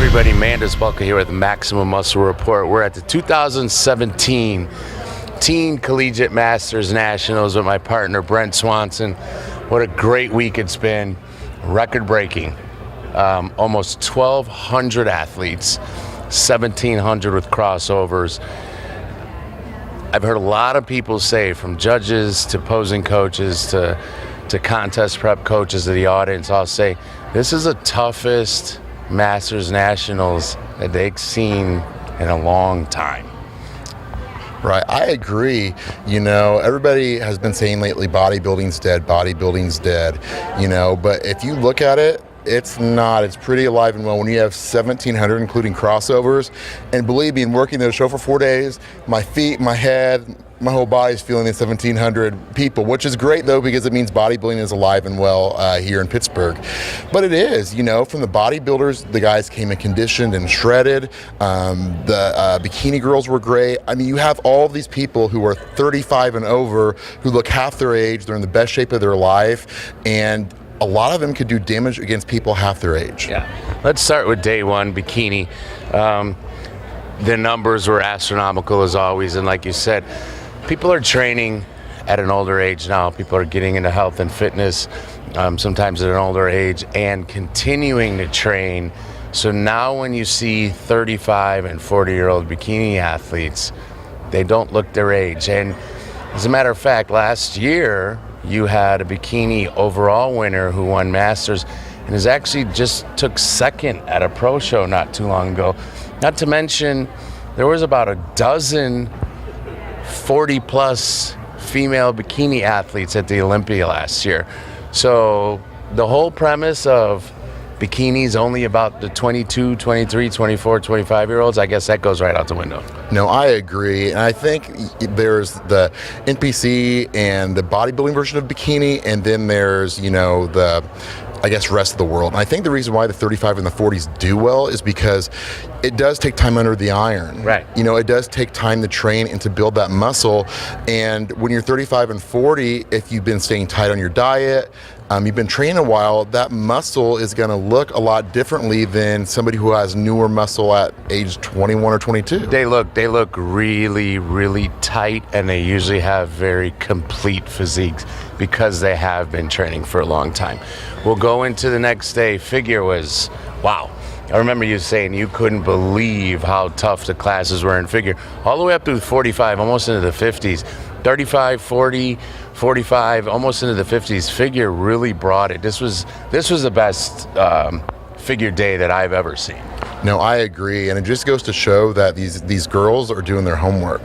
everybody, Mandus here with Maximum Muscle Report. We're at the 2017 Teen Collegiate Masters Nationals with my partner Brent Swansen. What a great week it's been, record-breaking. Almost 1,200 athletes, 1,700 with crossovers. I've heard a lot of people say, from judges to posing coaches to contest prep coaches to the audience, I'll say this is the toughest Masters Nationals that they've seen in a long time. Right, I agree. You know, everybody has been saying lately bodybuilding's dead, but if you look at it, it's not. It's pretty alive and well when you have 1,700, including crossovers. And believe me, in working the show for 4 days, my feet, my head, my whole body is feeling the 1,700 people, which is great, though, because it means bodybuilding is alive and well here in Pittsburgh. But it is, you know, from the bodybuilders, the guys came in conditioned and shredded. The bikini girls were great. I mean, you have all of these people who are 35 and over who look half their age. They're in the best shape of their life. And a lot of them could do damage against people half their age. Yeah. Let's start with day one, bikini. The numbers were astronomical as always, and like you said, people are training at an older age now. People are getting into health and fitness, sometimes at an older age, and continuing to train. So now when you see 35 and 40-year-old bikini athletes, they don't look their age. And as a matter of fact, last year, you had a bikini overall winner who won Masters and is actually just took second at a pro show not too long ago. Not to mention, there was about a dozen 40-plus female bikini athletes at the Olympia last year. So the whole premise of bikinis only about the 22, 23, 24, 25-year-olds, I guess that goes right out the window. No, I agree. And I think there's the NPC and the bodybuilding version of bikini, and then there's, you know, the, I guess, rest of the world. And I think the reason why the 35 and the 40s do well is because it does take time under the iron. Right. You know, it does take time to train and to build that muscle. And when you're 35 and 40, if you've been staying tight on your diet, you've been training a while, that muscle is going to look a lot differently than somebody who has newer muscle at age 21 or 22. They look really, really tight, and they usually have very complete physiques because they have been training for a long time. We'll go into the next day. Figure was, wow. I remember you saying you couldn't believe how tough the classes were in figure. All the way up through 45, almost into the 50s. 35, 40, 45, almost into the 50s. Figure really brought it. This was the best figure day that I've ever seen. No, I agree, and it just goes to show that these girls are doing their homework.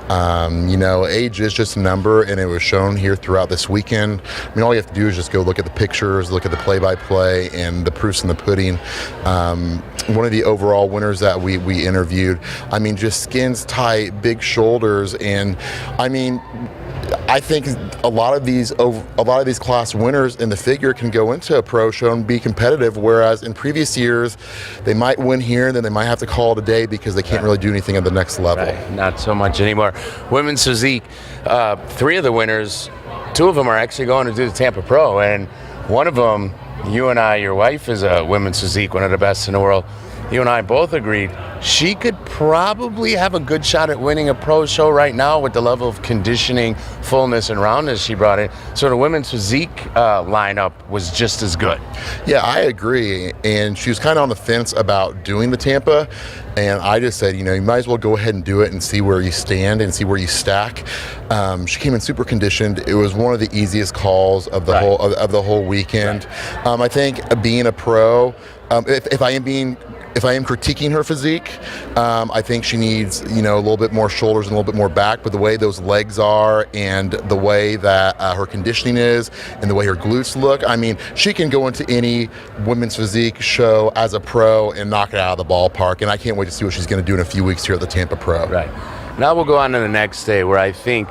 You know, age is just a number, and it was shown here throughout this weekend. I mean, all you have to do is just go look at the pictures, look at the play-by-play, and the proof's in the pudding. One of the overall winners that we interviewed, I mean, just skins tight, big shoulders, and I mean, I think a lot of these class winners in the figure can go into a pro show and be competitive, whereas in previous years they might win here and then they might have to call it a day because they can't really do anything at the next level. Right. Not so much anymore. Women's physique, 3 of the winners, 2 of them are actually going to do the Tampa Pro, and one of them, you and I, your wife is a women's physique, one of the best in the world. You and I both agreed she could probably have a good shot at winning a pro show right now with the level of conditioning, fullness, and roundness she brought in. So the women's physique lineup was just as good. Yeah, I agree. And she was kind of on the fence about doing the Tampa. And I just said, you know, you might as well go ahead and do it and see where you stand and see where you stack. She came in super conditioned. It was one of the easiest calls of the whole weekend. Right. I think being a pro, if I am critiquing her physique, I think she needs, you know, a little bit more shoulders and a little bit more back. But the way those legs are and the way that her conditioning is and the way her glutes look, I mean, she can go into any women's physique show as a pro and knock it out of the ballpark. And I can't wait to see what she's going to do in a few weeks here at the Tampa Pro. Right. Now we'll go on to the next day, where I think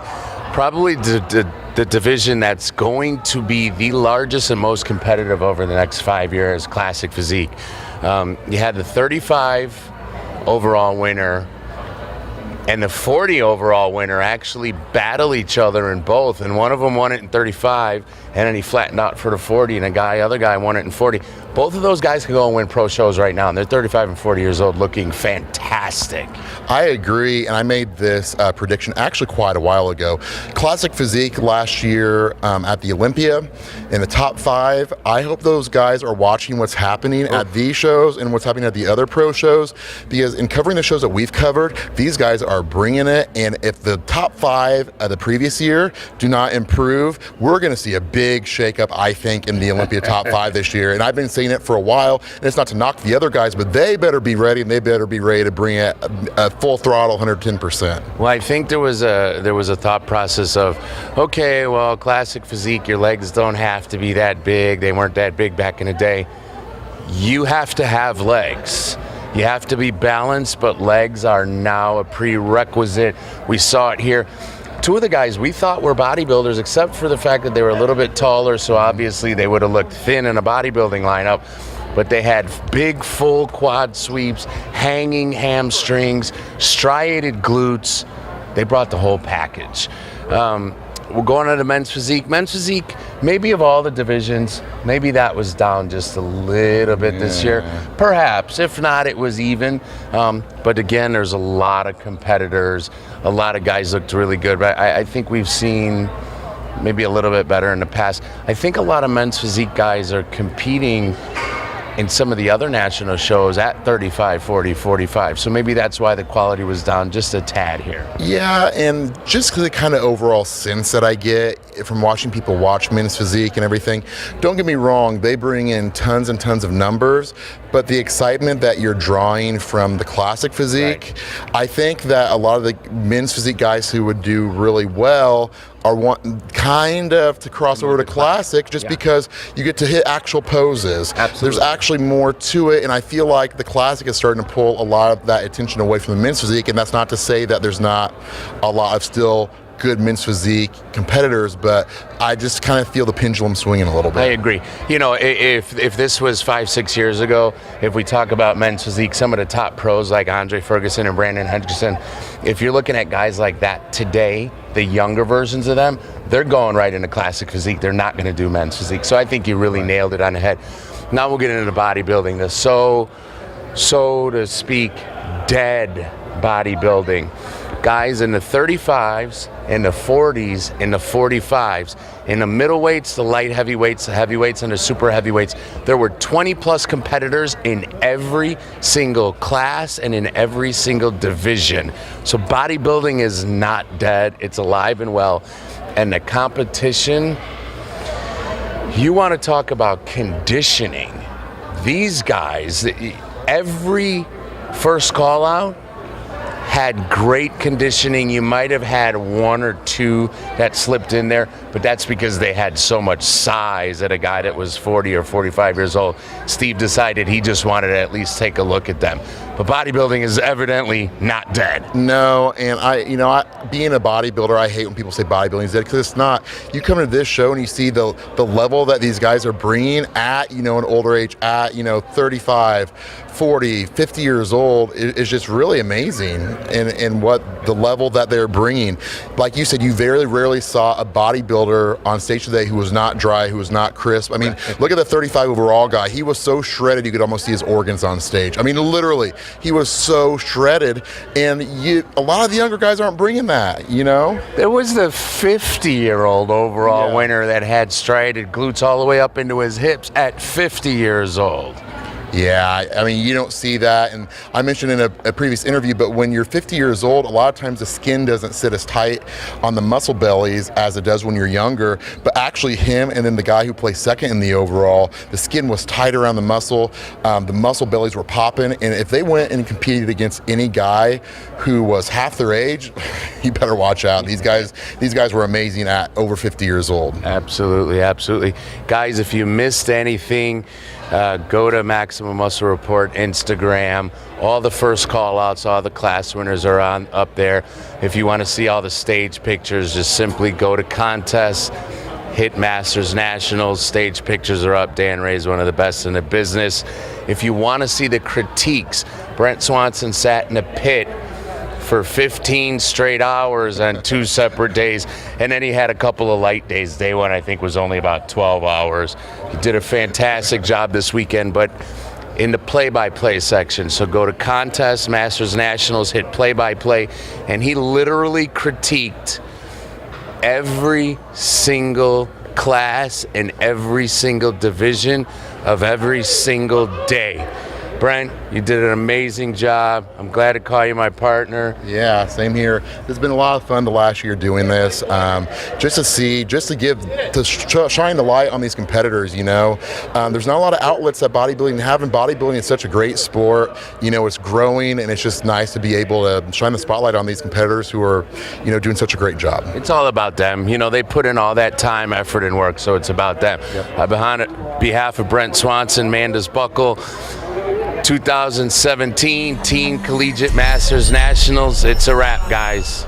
probably the division that's going to be the largest and most competitive over the next 5 years, classic physique. You had the 35 overall winner and the 40 overall winner actually battle each other in both, and one of them won it in 35, and then he flattened out for the 40, and other guy won it in 40. Both of those guys can go and win pro shows right now, and they're 35 and 40 years old, looking fantastic. I agree, and I made this prediction actually quite a while ago. Classic physique last year at the Olympia in the top 5. I hope those guys are watching what's happening at these shows and what's happening at the other pro shows, because in covering the shows that we've covered, these guys are bringing it, and if the top 5 of the previous year do not improve, we're going to see a big shakeup, I think, in the Olympia top 5 this year. And I've been saying it for a while, and it's not to knock the other guys, but they better be ready, and they better be ready to bring it full throttle, 110%. Well, I think there was a thought process of, okay, well, classic physique, your legs don't have to be that big. They weren't that big back in the day. You have to have legs. You have to be balanced, but legs are now a prerequisite. We saw it here. 2 of the guys we thought were bodybuilders, except for the fact that they were a little bit taller, so obviously they would have looked thin in a bodybuilding lineup. But they had big, full quad sweeps, hanging hamstrings, striated glutes. They brought the whole package. We're going on to men's physique. Men's physique, maybe of all the divisions, maybe that was down just a little bit this year. Perhaps. If not, it was even. But again, there's a lot of competitors. A lot of guys looked really good. But I think we've seen maybe a little bit better in the past. I think a lot of men's physique guys are competing in some of the other national shows at 35, 40, 45. So maybe that's why the quality was down just a tad here. Yeah, and just the kind of overall sense that I get from watching people watch men's physique and everything, don't get me wrong, they bring in tons and tons of numbers, but the excitement that you're drawing from the classic physique, right. I think that a lot of the men's physique guys who would do really well are wanting kind of to cross over to classic just because you get to hit actual poses. Absolutely. There's actually more to it, and I feel like the classic is starting to pull a lot of that attention away from the men's physique, and that's not to say that there's not a lot of still good men's physique competitors, but I just kind of feel the pendulum swinging a little bit. I agree. You know, if this was 5-6 years ago, if we talk about men's physique, some of the top pros like Andre Ferguson and Brandon Henderson, if you're looking at guys like that today, the younger versions of them, they're going right into classic physique. They're not going to do men's physique. So I think you really nailed it on the head. Now we'll get into bodybuilding, the so to speak, dead bodybuilding. Guys in the 35s, in the 40s, in the 45s, in the middleweights, the light heavyweights, the heavyweights, and the super heavyweights. There were 20 plus competitors in every single class and in every single division. So bodybuilding is not dead, it's alive and well. And the competition, you want to talk about conditioning. These guys, every first call out had great conditioning. You might have had 1 or 2 that slipped in there, but that's because they had so much size that a guy that was 40 or 45 years old, Steve decided he just wanted to at least take a look at them. But bodybuilding is evidently not dead. No, and being a bodybuilder, I hate when people say bodybuilding is dead, because it's not. You come to this show and you see the level that these guys are bringing at, an older age, at, 35, 40, 50 years old, is just really amazing in what the level that they're bringing. Like you said, you very rarely saw a bodybuilder on stage today who was not dry, who was not crisp. I mean, look at the 35 overall guy. He was so shredded you could almost see his organs on stage. I mean, literally, he was so shredded, and a lot of the younger guys aren't bringing that, There was the 50-year-old overall winner that had striated glutes all the way up into his hips at 50 years old. Yeah, I mean, you don't see that, and I mentioned in a previous interview, but when you're 50 years old, a lot of times the skin doesn't sit as tight on the muscle bellies as it does when you're younger, but actually him and then the guy who placed second in the overall, the skin was tight around the muscle bellies were popping, and if they went and competed against any guy who was half their age, you better watch out. These guys were amazing at over 50 years old. Absolutely, absolutely. Guys, if you missed anything, go to Maximum Muscle Report Instagram. All the first call outs, all the class winners are up there. If you want to see all the stage pictures, just simply go to contests, hit Masters Nationals. Stage pictures are up. Dan Ray's one of the best in the business. If you want to see the critiques, Brent Swansen sat in a pit for 15 straight hours on 2 separate days. And then he had a couple of light days. Day one, I think, was only about 12 hours. He did a fantastic job this weekend, but in the play-by-play section. So go to Contest, Masters Nationals, hit play-by-play, and he literally critiqued every single class and every single division of every single day. Brent, you did an amazing job. I'm glad to call you my partner. Yeah, same here. It's been a lot of fun the last year doing this. Just to shine the light on these competitors, you know. There's not a lot of outlets that bodybuilding have, and bodybuilding is such a great sport. You know, it's growing, and it's just nice to be able to shine the spotlight on these competitors who are, you know, doing such a great job. It's all about them. You know, they put in all that time, effort, and work, so it's about them. Yep. On behalf of Brent Swansen, Mandus Buckle, 2017 Teen Collegiate Masters Nationals. It's a wrap, guys.